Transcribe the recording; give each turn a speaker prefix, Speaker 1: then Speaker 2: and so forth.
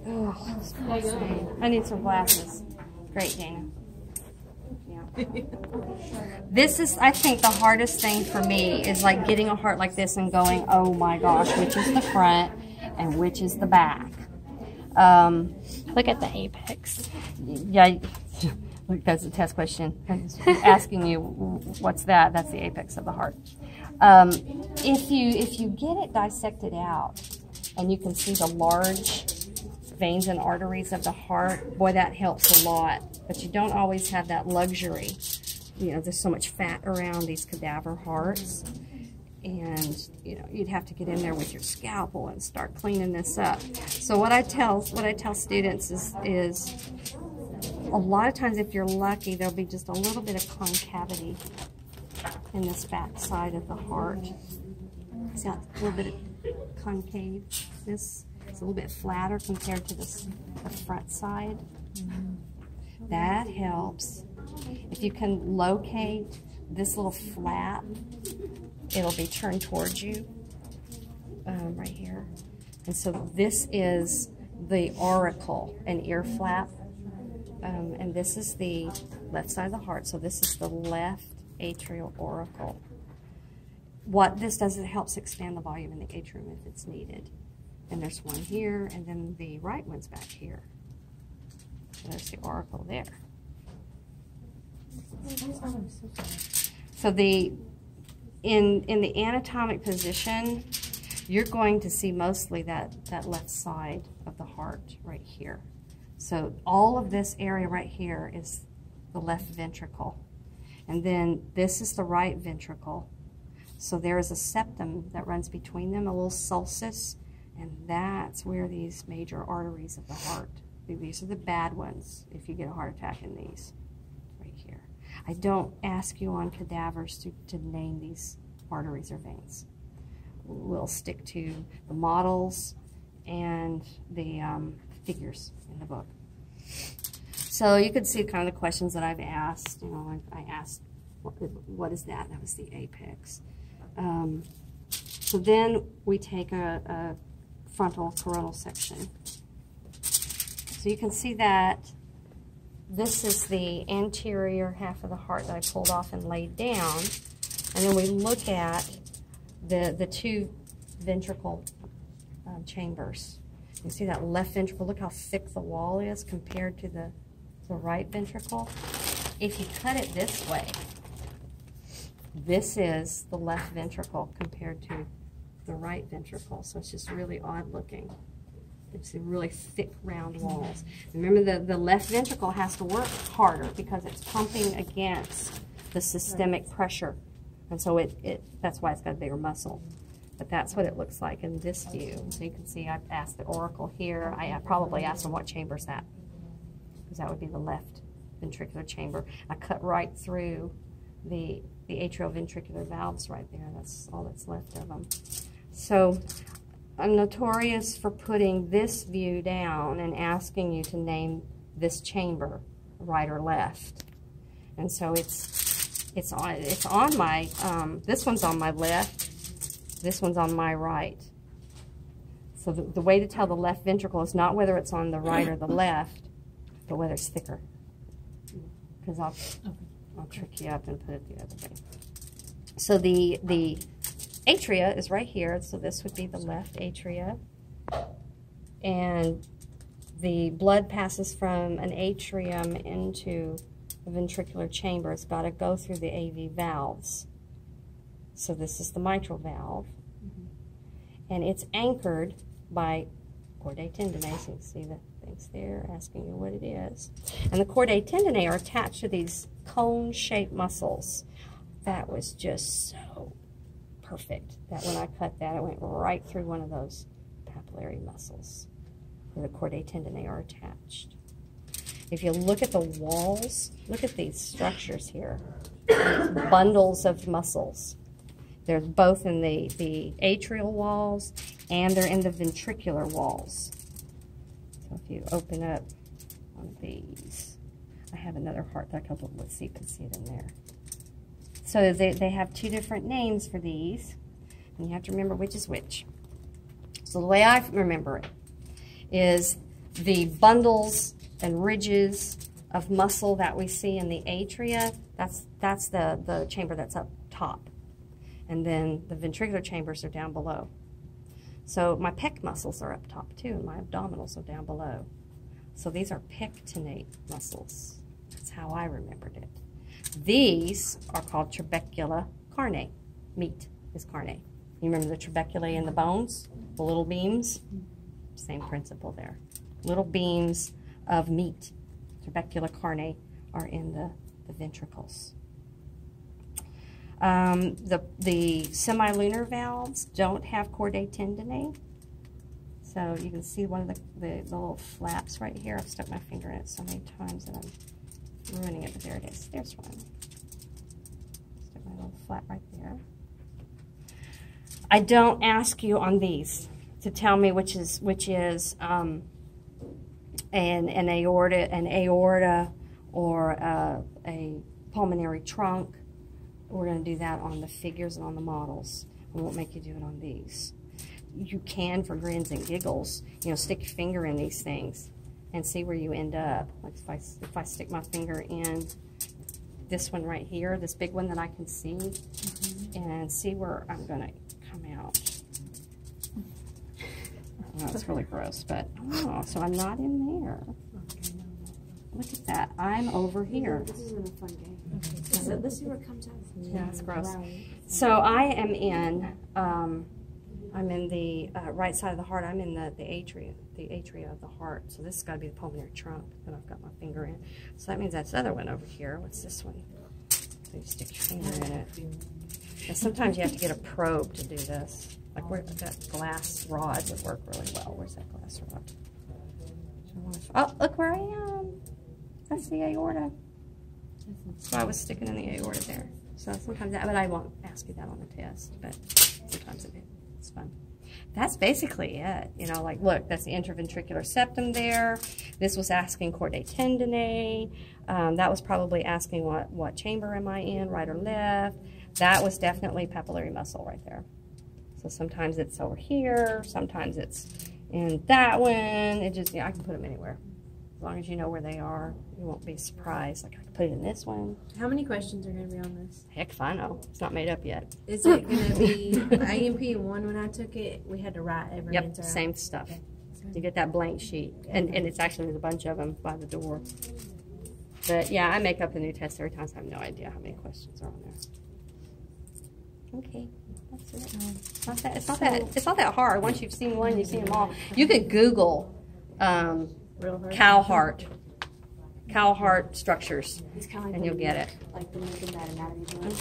Speaker 1: Oh, I need some glasses. Great, Dana. Yeah. This is, I think, the hardest thing for me is like getting a heart like this and going, oh my gosh, which is the front and which is the back.
Speaker 2: Look at the apex.
Speaker 1: Yeah, look, that's a test question. Asking you, what's that? That's the apex of the heart. If you get it dissected out and you can see the large veins and arteries of the heart, boy, that helps a lot. But you don't always have that luxury. You know, there's so much fat around these cadaver hearts. And, you know, you'd have to get in there with your scalpel and start cleaning this up. So what I tell students is a lot of times, if you're lucky, there'll be just a little bit of concavity in this back side of the heart. See how it's a little bit of concave? This is a little bit flatter compared to the front side. That helps. If you can locate this little flap, it'll be turned towards you right here. And so this is the auricle, an ear flap. And this is the left side of the heart. So this is the left atrial auricle. What this does, it helps expand the volume in the atrium if it's needed. And there's one here, and then the right one's back here. So there's the auricle there. So in the anatomic position, you're going to see mostly that left side of the heart right here. So all of this area right here is the left ventricle. And then this is the right ventricle. So there is a septum that runs between them, a little sulcus, and that's where these major arteries of the heart, these are the bad ones if you get a heart attack in these, right here. I don't ask you on cadavers to name these arteries or veins. We'll stick to the models and the figures in the book. So you can see kind of the questions that I've asked. You know, I asked, what is that? That was the apex. So then we take a frontal coronal section. So you can see that this is the anterior half of the heart that I pulled off and laid down. And then we look at the two ventricle chambers. You see that left ventricle, look how thick the wall is compared to the right ventricle. If you cut it this way, this is the left ventricle compared to the right ventricle. So it's just really odd looking. It's really thick, round walls. Remember, the left ventricle has to work harder because it's pumping against the systemic pressure. And so that's why it's got a bigger muscle. But that's what it looks like in this view. So you can see I've asked the auricle here. I probably asked them what chamber is that, because that would be the left ventricular chamber. I cut right through the atrioventricular valves right there. That's all that's left of them. So I'm notorious for putting this view down and asking you to name this chamber, right or left. And so it's on my, this one's on my left, this one's on my right. So the way to tell the left ventricle is not whether it's on the right or the left, but whether it's thicker. Because I'll trick you up and put it the other way. So the atria is right here, so this would be the left atria. And the blood passes from an atrium into the ventricular chamber. It's got to go through the AV valves. So this is the mitral valve. And it's anchored by chordae tendineae. So you can see the things there asking you what it is. And the chordae tendineae are attached to these cone-shaped muscles. That was just so perfect that when I cut that, it went right through one of those papillary muscles where the chordae tendineae are attached. If you look at the walls, look at these structures here. Bundles of muscles. They're both in the atrial walls and they're in the ventricular walls. So if you open up one of these, I have another heart that I can put, let's see, you can see it in there. So they have two different names for these, and you have to remember which is which. So the way I remember it is the bundles and ridges of muscle that we see in the atria. That's the chamber that's up top. And then the ventricular chambers are down below. So my pec muscles are up top too, and my abdominals are down below. So these are pectinate muscles. That's how I remembered it. These are called trabecula carne. Meat is carne. You remember the trabeculae in the bones? The little beams? Same principle there. Little beams of meat, trabecula carne, are in the ventricles. The semilunar valves don't have chordae tendineae. So you can see one of the little flaps right here. I've stuck my finger in it so many times that I'm ruining it, but there it is. There's one. Stick my little flap right there. I don't ask you on these to tell me which is an aorta or a pulmonary trunk. We're going to do that on the figures and on the models. We won't make you do it on these. You can, for grins and giggles, you know, stick your finger in these things and see where you end up. Like if I stick my finger in this one right here, this big one that I can see, and see where I'm going to come out. Oh, that's really gross, but oh, so I'm not in there. Look at that. I'm over here.
Speaker 3: This isn't a fun game. Okay. So let's see where it comes out.
Speaker 1: Yeah, it's gross. So I am in, I'm in the right side of the heart. I'm in the atria of the heart. So this has got to be the pulmonary trunk that I've got my finger in. So that means that's the other one over here. What's this one? So you stick your finger in it. And sometimes you have to get a probe to do this. Like where that glass rod would work really well. Where's that glass rod? Oh, look where I am. That's the aorta. So I was sticking in the aorta there. So sometimes that, but I won't ask you that on the test, but sometimes it's fun. That's basically it. You know, like, look, that's the interventricular septum there. This was asking chordae tendineae. That was probably asking what chamber am I in, right or left. That was definitely papillary muscle right there. So sometimes it's over here, sometimes it's in that one. It just, yeah, I can put them anywhere. As long as you know where they are, you won't be surprised. Like I can put it in this one.
Speaker 3: How many questions are going to be on this?
Speaker 1: Heck if I know. It's not made up yet.
Speaker 3: Is it going to be IMP1 when I took it? We had to write every answer.
Speaker 1: Yep, same stuff. Okay. You get that blank sheet. And it's actually, there's a bunch of them by the door. But yeah, I make up the new test every time, so I have no idea how many questions are on there. Okay, that's it. It's not that hard. Once you've seen one, you've seen them all. You could Google cow heart structures, and you'll get it.
Speaker 3: Like the anatomy book.